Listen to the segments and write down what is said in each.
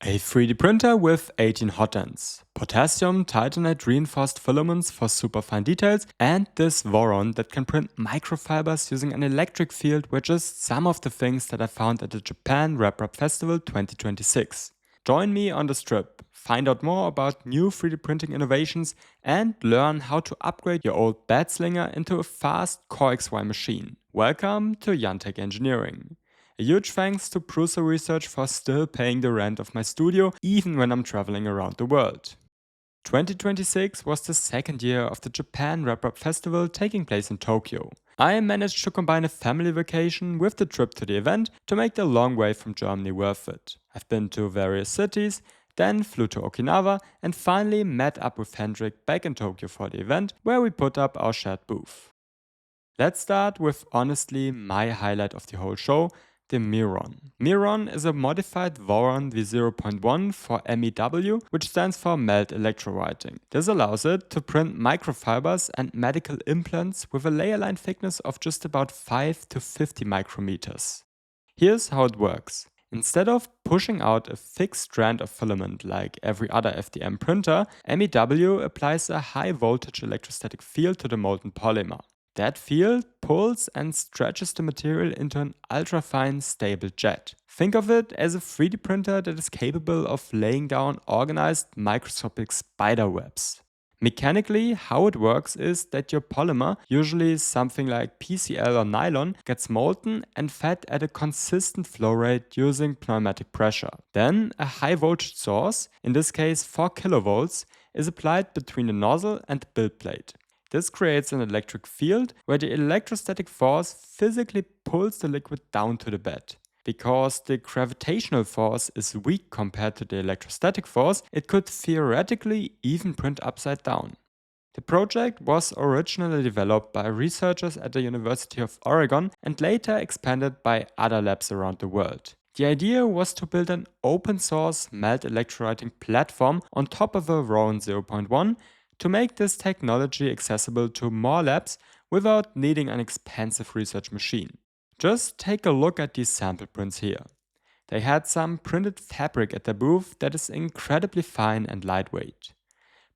A 3D printer with 18 hotends, potassium-titanate reinforced filaments for super fine details, and this Voron that can print microfibers using an electric field were just some of the things that I found at the Japan RepRap Festival 2026. Join me on this trip, find out more about new 3D printing innovations, and learn how to upgrade your old bed slinger into a fast Core XY machine. Welcome to JanTec Engineering. A huge thanks to Prusa Research for still paying the rent of my studio even when I'm traveling around the world. 2026 was the second year of the Japan RepRap Festival taking place in Tokyo. I managed to combine a family vacation with the trip to the event to make the long way from Germany worth it. I've been to various cities, then flew to Okinawa and finally met up with Hendrik back in Tokyo for the event where we put up our shared booth. Let's start with honestly my highlight of the whole show, the MEWron. MEWron is a modified Voron v0.1 for MEW, which stands for Melt Electrowriting. This allows it to print microfibers and medical implants with a layer line thickness of just about 5 to 50 micrometers. Here's how it works. Instead of pushing out a fixed strand of filament like every other FDM printer, MEW applies a high voltage electrostatic field to the molten polymer. That field pulls and stretches the material into an ultra-fine stable jet. Think of it as a 3D printer that is capable of laying down organized microscopic spider webs. Mechanically, how it works is that your polymer, usually something like PCl or nylon, gets molten and fed at a consistent flow rate using pneumatic pressure. Then a high voltage source, in this case 4 kilovolts, is applied between the nozzle and the build plate. This creates an electric field where the electrostatic force physically pulls the liquid down to the bed. Because the gravitational force is weak compared to the electrostatic force, it could theoretically even print upside down. The project was originally developed by researchers at the University of Oregon and later expanded by other labs around the world. The idea was to build an open source melt electrowriting platform on top of a Voron 0.1 to make this technology accessible to more labs without needing an expensive research machine. Just take a look at these sample prints here. They had some printed fabric at their booth that is incredibly fine and lightweight.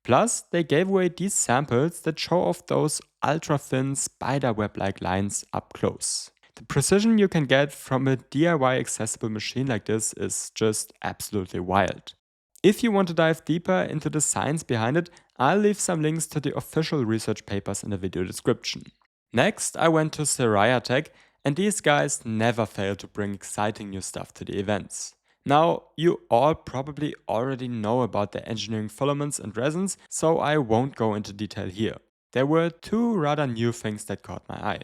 Plus, they gave away these samples that show off those ultra-thin spiderweb-like lines up close. The precision you can get from a DIY accessible machine like this is just absolutely wild. If you want to dive deeper into the science behind it, I'll leave some links to the official research papers in the video description. Next, I went to Siraya Tech, and these guys never fail to bring exciting new stuff to the events. Now, you all probably already know about their engineering filaments and resins, so I won't go into detail here. There were two rather new things that caught my eye.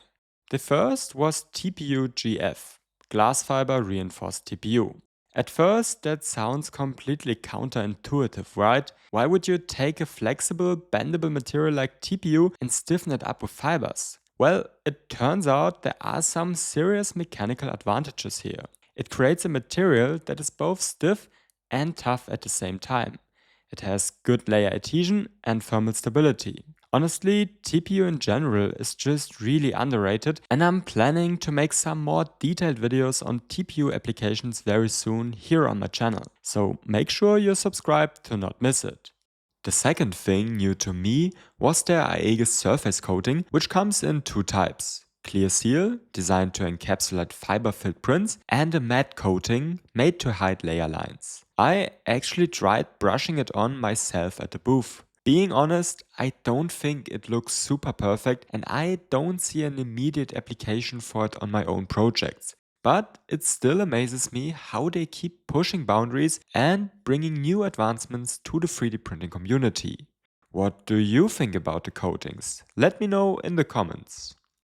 The first was TPU-GF, glass fiber reinforced TPU. At first, that sounds completely counterintuitive, right? Why would you take a flexible, bendable material like TPU and stiffen it up with fibers? Well, it turns out there are some serious mechanical advantages here. It creates a material that is both stiff and tough at the same time. It has good layer adhesion and thermal stability. Honestly, TPU in general is just really underrated, and I'm planning to make some more detailed videos on TPU applications very soon here on my channel, so make sure you're subscribed to not miss it. The second thing new to me was their Aegis surface coating, which comes in two types. Clear seal, designed to encapsulate fiber-filled prints, and a matte coating, made to hide layer lines. I actually tried brushing it on myself at the booth. Being honest, I don't think it looks super perfect and I don't see an immediate application for it on my own projects. But it still amazes me how they keep pushing boundaries and bringing new advancements to the 3D printing community. What do you think about the coatings? Let me know in the comments.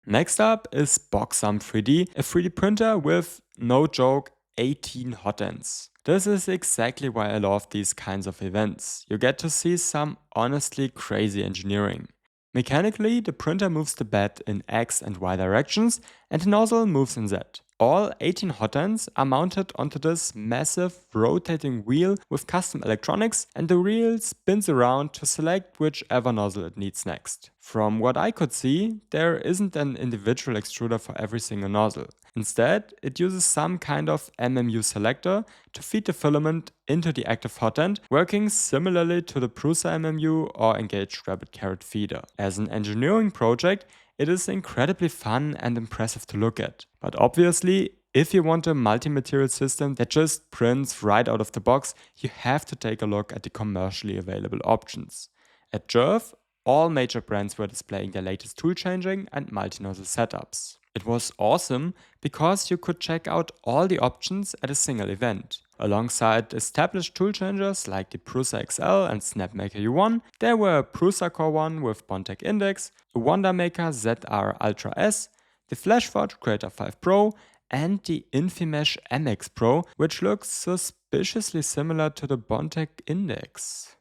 Next up is Boxam3D, a 3D printer with, no joke, 18 hotends. This is exactly why I love these kinds of events. You get to see some honestly crazy engineering. Mechanically, the printer moves the bed in X and Y directions and the nozzle moves in Z. All 18 Hotends are mounted onto this massive rotating wheel with custom electronics, and the wheel spins around to select whichever nozzle it needs next. From what I could see, there isn't an individual extruder for every single nozzle. Instead, it uses some kind of MMU selector to feed the filament into the active hotend, working similarly to the Prusa MMU or engaged rabbit carrot feeder. As an engineering project, it is incredibly fun and impressive to look at. But obviously, if you want a multi-material system that just prints right out of the box, you have to take a look at the commercially available options. At jrrf, all major brands were displaying their latest tool changing and multi-nozzle setups. It was awesome because you could check out all the options at a single event. Alongside established tool changers like the Prusa XL and SnapMaker U1, there were a Prusa Core 1 with Bondtech Index, a Wondermaker ZR Ultra S, the FlashForge Creator 5 Pro, and the Infimesh MX Pro, which looks suspiciously similar to the Bondtech Index.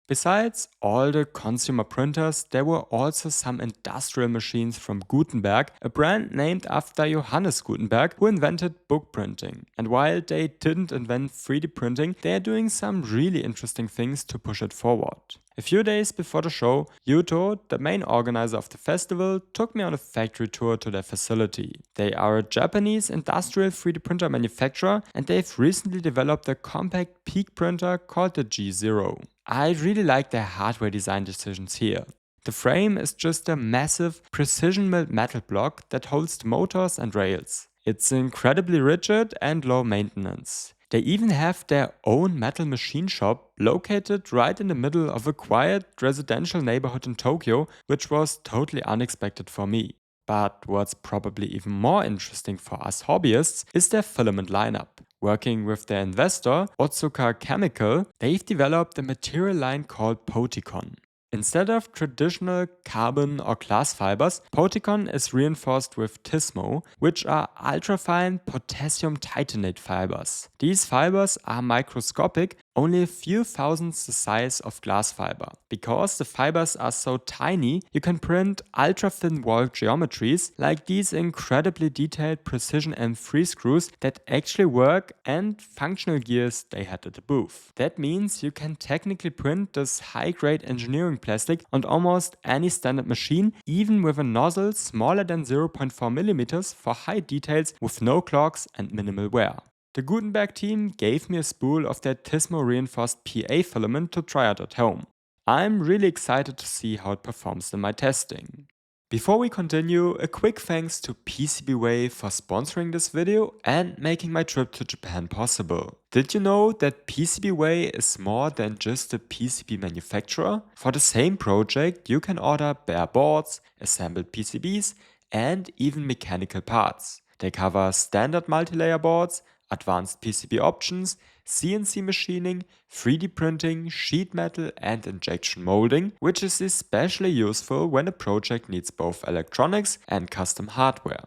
Besides all the consumer printers, there were also some industrial machines from Gutenberg, a brand named after Johannes Gutenberg, who invented book printing. And while they didn't invent 3D printing, they are doing some really interesting things to push it forward. A few days before the show, Yuto, the main organizer of the festival, took me on a factory tour to their facility. They are a Japanese industrial 3D printer manufacturer, and they've recently developed a compact peak printer called the G0. I really like their hardware design decisions here. The frame is just a massive, precision-milled metal block that holds the motors and rails. It's incredibly rigid and low maintenance. They even have their own metal machine shop located right in the middle of a quiet residential neighborhood in Tokyo, which was totally unexpected for me. But what's probably even more interesting for us hobbyists is their filament lineup. Working with their investor, Otsuka Chemical, they've developed a material line called Poticon. Instead of traditional carbon or glass fibers, Poticon is reinforced with Tismo, which are ultrafine potassium-titanate fibers. These fibers are microscopic, only a few thousandths the size of glass fiber. Because the fibers are so tiny, you can print ultra-thin wall geometries like these incredibly detailed precision M3 screws that actually work and functional gears they had at the booth. That means you can technically print this high-grade engineering plastic on almost any standard machine, even with a nozzle smaller than 0.4mm for high details with no clogs and minimal wear. The Gutenberg team gave me a spool of their Tismo reinforced PA filament to try out at home. I'm really excited to see how it performs in my testing. Before we continue, a quick thanks to PCBWay for sponsoring this video and making my trip to Japan possible. Did you know that PCBWay is more than just a PCB manufacturer? For the same project, you can order bare boards, assembled PCBs, and even mechanical parts. They cover standard multi-layer boards, advanced PCB options, CNC machining, 3D printing, sheet metal and injection molding, which is especially useful when a project needs both electronics and custom hardware.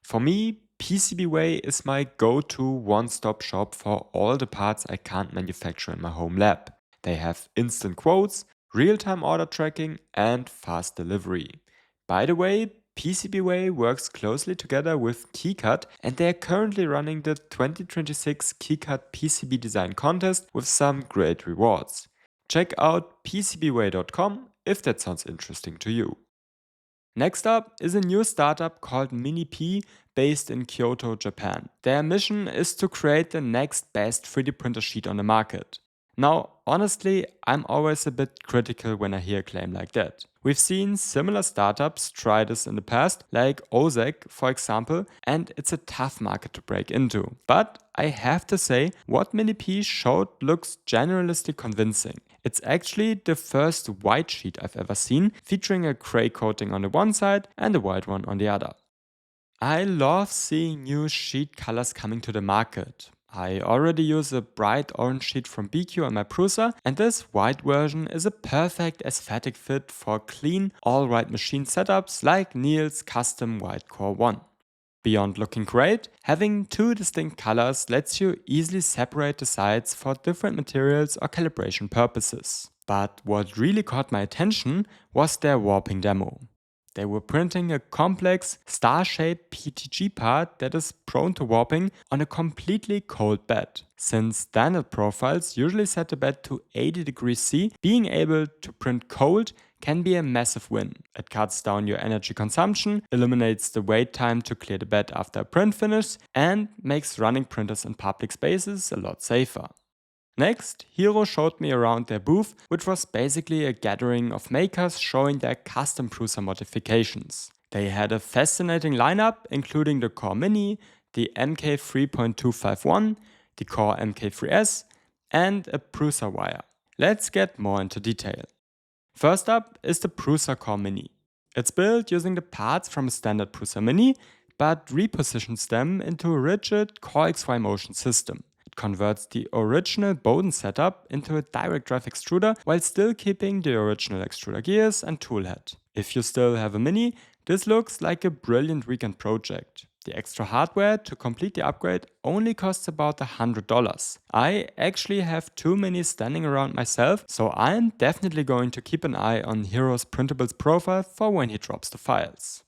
For me, PCBWay is my go-to one-stop shop for all the parts I can't manufacture in my home lab. They have instant quotes, real-time order tracking and fast delivery. By the way, PCBWay works closely together with KiCad, and they are currently running the 2026 KiCad PCB Design Contest with some great rewards. Check out PCBWay.com if that sounds interesting to you. Next up is a new startup called miniP based in Kyoto, Japan. Their mission is to create the next best 3D printer sheet on the market. Now, honestly, I'm always a bit critical when I hear a claim like that. We've seen similar startups try this in the past, like Ozek, for example, and it's a tough market to break into. But I have to say, what miniP showed looks generally convincing. It's actually the first white sheet I've ever seen, featuring a gray coating on the one side and a white one on the other. I love seeing new sheet colors coming to the market. I already use a bright orange sheet from BQ on my Prusa, and this white version is a perfect aesthetic fit for clean, all-white machine setups like Neil's custom white Core 1. Beyond looking great, having two distinct colors lets you easily separate the sides for different materials or calibration purposes. But what really caught my attention was their warping demo. They were printing a complex, star-shaped PETG part that is prone to warping on a completely cold bed. Since standard profiles usually set the bed to 80 degrees C, being able to print cold can be a massive win. It cuts down your energy consumption, eliminates the wait time to clear the bed after a print finish, and makes running printers in public spaces a lot safer. Next, Hero showed me around their booth, which was basically a gathering of makers showing their custom Prusa modifications. They had a fascinating lineup, including the Core Mini, the MK3.251, the Core MK3S, and a Prusa wire. Let's get more into detail. First up is the Prusa Core Mini. It's built using the parts from a standard Prusa Mini, but repositions them into a rigid Core XY motion system. Converts the original Bowden setup into a direct drive extruder while still keeping the original extruder gears and tool head. If you still have a Mini, this looks like a brilliant weekend project. The extra hardware to complete the upgrade only costs about $100. I actually have 2 Minis standing around myself, so I'm definitely going to keep an eye on Hero's printables profile for when he drops the files.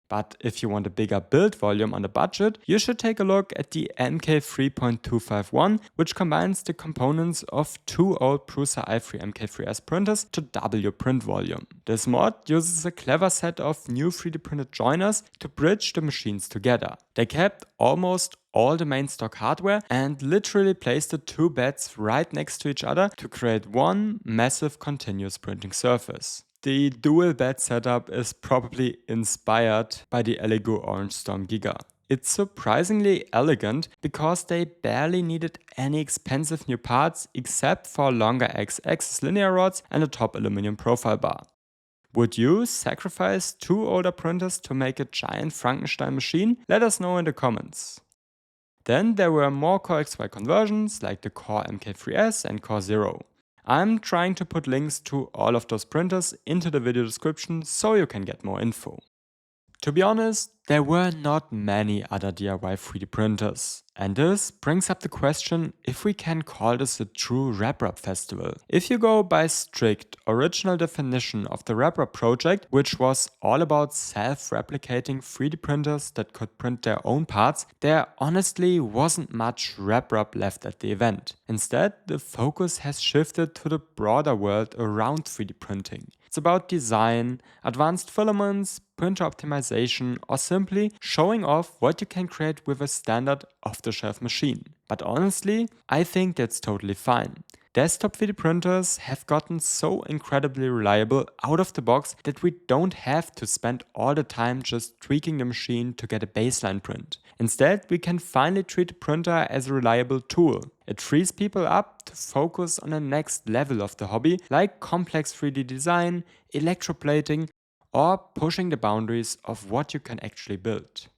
But if you want a bigger build volume on a budget, you should take a look at the MK3.251, which combines the components of 2 old Prusa i3 MK3S printers to double your print volume. This mod uses a clever set of new 3D printed joiners to bridge the machines together. They kept almost all the main stock hardware and literally placed the 2 beds right next to each other to create one massive continuous printing surface. The dual bed setup is probably inspired by the Lego Orange Storm Giga. It's surprisingly elegant because they barely needed any expensive new parts except for longer X-axis linear rods and a top aluminum profile bar. Would you sacrifice 2 older printers to make a giant Frankenstein machine? Let us know in the comments. Then there were more Core XY conversions like the Core MK3S and Core Zero. I'm trying to put links to all of those printers into the video description so you can get more info. To be honest, there were not many other DIY 3D printers. And this brings up the question if we can call this a true RepRap festival. If you go by strict original definition of the RepRap project, which was all about self-replicating 3D printers that could print their own parts, there honestly wasn't much RepRap left at the event. Instead, the focus has shifted to the broader world around 3D printing. It's about design, advanced filaments, printer optimization, or simply showing off what you can create with a standard off-the-shelf machine. But honestly, I think that's totally fine. Desktop 3D printers have gotten so incredibly reliable out of the box that we don't have to spend all the time just tweaking the machine to get a baseline print. Instead, we can finally treat the printer as a reliable tool. It frees people up to focus on the next level of the hobby, like complex 3D design, electroplating, or pushing the boundaries of what you can actually build.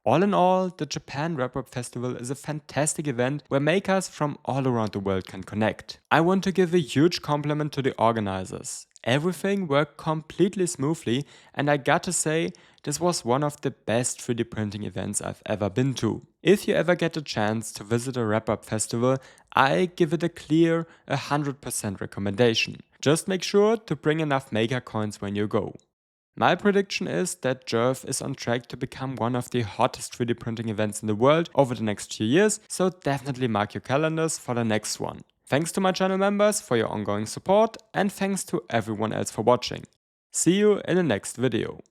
All in all, the Japan RepRap Festival is a fantastic event where makers from all around the world can connect. I want to give a huge compliment to the organizers. Everything worked completely smoothly, and I got to say, this was one of the best 3D printing events I've ever been to. If you ever get a chance to visit a RepRap Festival, I give it a clear 100% recommendation. Just make sure to bring enough MakerCoins when you go. My prediction is that jrrf is on track to become one of the hottest 3D printing events in the world over the next few years, so definitely mark your calendars for the next one. Thanks to my channel members for your ongoing support, and thanks to everyone else for watching. See you in the next video.